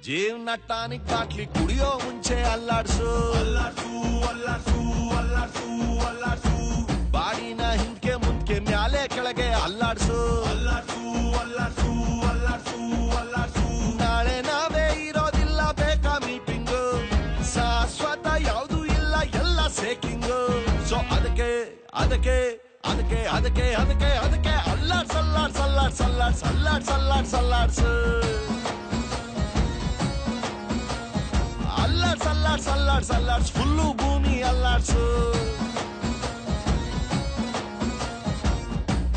ಜೀವನ tonic bottle ಕುಡಿಯೋ ಮುಂಚೆ ಅಲ್ಲಾಡ್ಸು ಅಲ್ಲಾಡ್ಸು ಅಲ್ಲಾಡ್ಸು ಅಲ್ಲಾಡ್ಸು ಅಲ್ಲಾಡ್ಸು ಬಾಡಿನ ಹಿಂದ್ಕೆ ಮುಂದ್ಕೆ ಮ್ಯಾಲೆ ಕೆಳಗೆ ಅಲ್ಲಾಡ್ಸು ಅಲ್ಲಾಡ್ಸು ಅಲ್ಲಾಡ್ಸು ಅಲ್ಲಾಡ್ಸು ಅಲ್ಲಾಡ್ಸು ನಾಳೆ ನಾವೇ ಇರೋದಿಲ್ಲ ಬೇಕಾ ಮೀಟಿಂಗು ಶಾಶ್ವತ ಯಾವುದು ಇಲ್ಲ ಎಲ್ಲ ಸೇಕಿಂಗು ಸೊ ಅದಕ್ಕೆ ಅದಕ್ಕೆ ಅದಕ್ಕೆ ಅದಕ್ಕೆ ಅದಕ್ಕೆ ಅದಕ್ಕೆ ಅಲ್ಲಾಡ್ಸ್ ಅಲ್ಲಾಡ್ಸ್ ಅಲ್ಲಾಡ್ಸ್ ಅಲ್ಲಾಡ್ಸ್ ಅಲ್ಲಾಡ್ಸ್ ಅಲ್ಲಾಡ್ಸ್ ಅಲ್ಲಾಡ್ಸು ಅಲ್ಲಾಡ್ಸ್ ಅಲ್ಲಾಡ್ಸ್ ಅಲ್ಲಾಡ್ಸ್ ಅಲ್ಲಾಡ್ಸ್ ಫುಲ್ಲು ಭೂಮಿ ಅಲ್ಲಾಡ್ಸು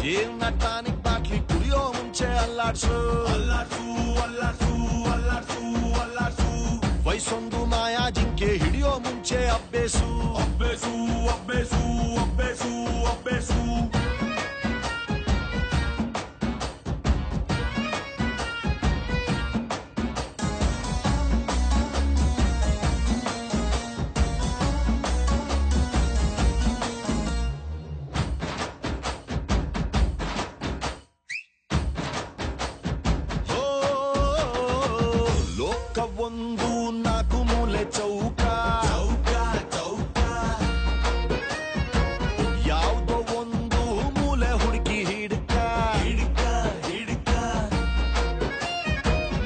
ಜೀವನ ಟಾನಿಕ್ ಬಾಟ್ಲಿ ಕುಡಿಯೋ ಮುಂಚೆ ಅಲ್ಲಾಡ್ಸು ಅಲ್ಲಾಡ್ಸು ಅಲ್ಲಾಡ್ಸು ಅಲ್ಲಾಡ್ಸು ಅಲ್ಲಾಡ್ಸು ವಯಸ್ಸೊಂದು ಮಾಯಾ ಜಿಂಕೆ ಹಿಡಿಯೋ ಮುಂಚೆ ಅಬ್ಬೇಸು ಅಬ್ಬೇಸು ಅಬ್ಬೇಸು ಅಬ್ಬೇಸು ಅಬ್ಬೇಸು ಒಂದು ನಾಲ್ಕು ಮೂಲೆ ಚೌಕ ಚೌಕ ಚೌಕ ಯಾವುದೋ ಒಂದು ಮೂಲೆ ಹುಡುಕಿ ಹಿಡ್ಕ ಹಿಡ್ಕ ಹಿಡ್ಕ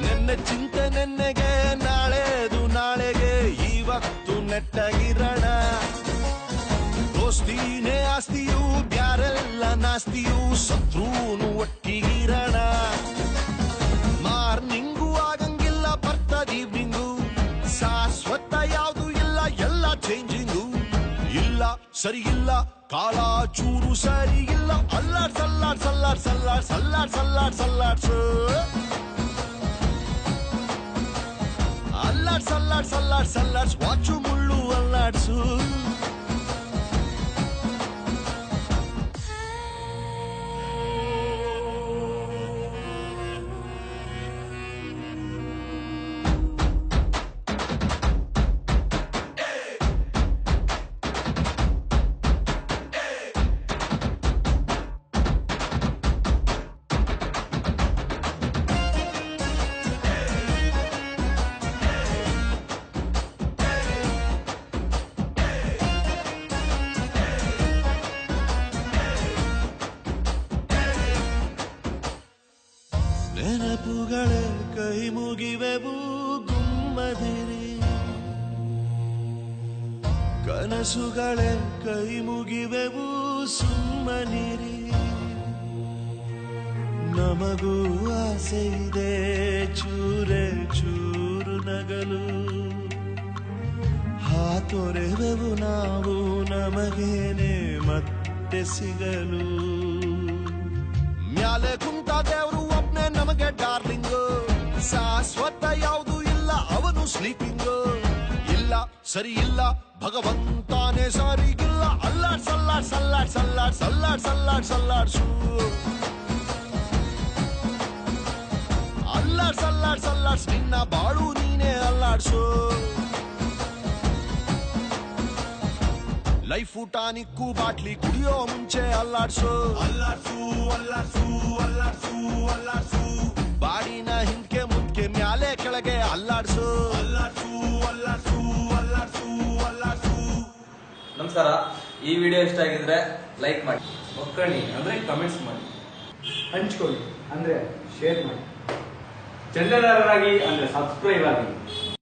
ನೆನ್ನೆ ಚಿಂತೆ ನೆನ್ನೆಗೆ ನಾಳೆದು ನಾಳೆಗೆ ಇವತ್ತು ನೆಟ್ಟಗಿರಣ ದೋಸ್ತಿನೇ ಆಸ್ತಿಯು ಬ್ಯಾರೆಲ್ಲ ನಾಸ್ತಿಯು ಶತ್ರುನು ಒಟ್ಟಿಗಿರಣ ಮಾರ್ನಿಂಗು ಆಗಂಗಿಲ್ಲ ಬರ್ತದ ಈವ್ನಿಂಗು ಶಾಶ್ವತ ಯಾವುದು ಇಲ್ಲ ಎಲ್ಲ ಚೇಂಜಿಂಗು ಇಲ್ಲ ಸರಿ ಇಲ್ಲ ಕಾಲ ಚೂರು ಸರಿ ಇಲ್ಲ ಅಲ್ಲಾಡ್ಸ್ ಅಲ್ಲಾಡ್ಸ್ ಅಲ್ಲಾಡ್ಸ್ ಅಲ್ಲಾಡ್ಸ್ ಅಲ್ಲಾಡ್ಸ್ ಅಲ್ಲಾಡ್ಸ್ ಅಲ್ಲಾಡ್ಸು ಅಲ್ಲಾಡ್ಸ್ ಅಲ್ಲಾಡ್ಸ್ ಅಲ್ಲಾಡ್ಸ್ ಅಲ್ಲಾಡ್ಸ್ ವಾಚು ಮುಳ್ಳು ಅಲ್ಲಾಡ್ಸು ನೆನಪುಗಳೇ ಕೈ ಮುಗಿವೆವು ಗುಮ್ಮದಿರಿ ಕನಸುಗಳೇ ಕೈ ಮುಗಿವೆವು ಸುಮ್ಮನಿರಿ ನಮಗೂ ಆಸೆ ಇದೆ ಚೂರೆ ಚೂರು ನಗಲು ಹಾತೊರೆವೆವು ನಾವು ನಮಗೇನೆ ಮತ್ತೆ ಸಿಗಲು ಮ್ಯಾಲೆ ಕುಂತ ದೇವರು ಒಬ್ನೇ ನಮಗೆ ಡಾರ್ಲಿಂಗು ಶಾಶ್ವತ ಯಾವುದು ಇಲ್ಲ ಅವನು ಸ್ಲೀಪಿಂಗು ಇಲ್ಲ ಸರಿ ಇಲ್ಲ ಭಗವಂತಾನೇ ಸರಿಗಿಲ್ಲ ಅಲ್ಲಾಡ್ಸ್ ಅಲ್ಲಾಡ್ಸ್ ಅಲ್ಲಾಡ್ಸ್ ಅಲ್ಲಾಡ್ಸ್ ಅಲ್ಲಾಡ್ಸ್ ಅಲ್ಲಾಡ್ಸ್ ಅಲ್ಲಾಡ್ಸು ಅಲ್ಲಾಡ್ಸ್ ಅಲ್ಲಾಡ್ಸ್ ಅಲ್ಲಾಡ್ಸ್ ನಿನ್ನ ಬಾಳು ನೀನೇ ಅಲ್ಲಾಡ್ಸು ಲೈಫ್ ಟಾನಿಕ್ಕು ಬಾಟ್ಲಿ ಕುಡಿಯೋ ಮುಂಚೆ ಅಲ್ಲಾಡ್ಸು ಅಲ್ಲಾಡ್ಸು ಅಲ್ಲಾಡ್ಸು ಅಲ್ಲಾಡ್ಸು ಅಲ್ಲಾಡ್ಸು ಬಾಡಿನ ಹಿಂದ್ಕೆ ಮುಂದ್ಕೆ ಮ್ಯಾಲೆ ಕೆಳಗೆ ಅಲ್ಲಾಡ್ಸು ಅಲ್ಲಾಡ್ಸು ಅಲ್ಲಾಡ್ಸು ಅಲ್ಲಾಡ್ಸು ಅಲ್ಲಾಡ್ಸು. ನಮಸ್ಕಾರ, ಈ ವಿಡಿಯೋ ಇಷ್ಟ ಆಗಿದ್ರೆ ಲೈಕ್ ಮಾಡಿ, ಒಕ್ಕಣಿ ಅಂದ್ರೆ ಕಮೆಂಟ್ಸ್ ಮಾಡಿ, ಹಂಚ್ಕೊಳ್ಳಿ ಅಂದ್ರೆ ಶೇರ್ ಮಾಡಿ, ಚಂದದಾರರಾಗಿ ಅಂದ್ರೆ ಸಬ್ಸ್ಕ್ರೈಬ್ ಆಗಿ.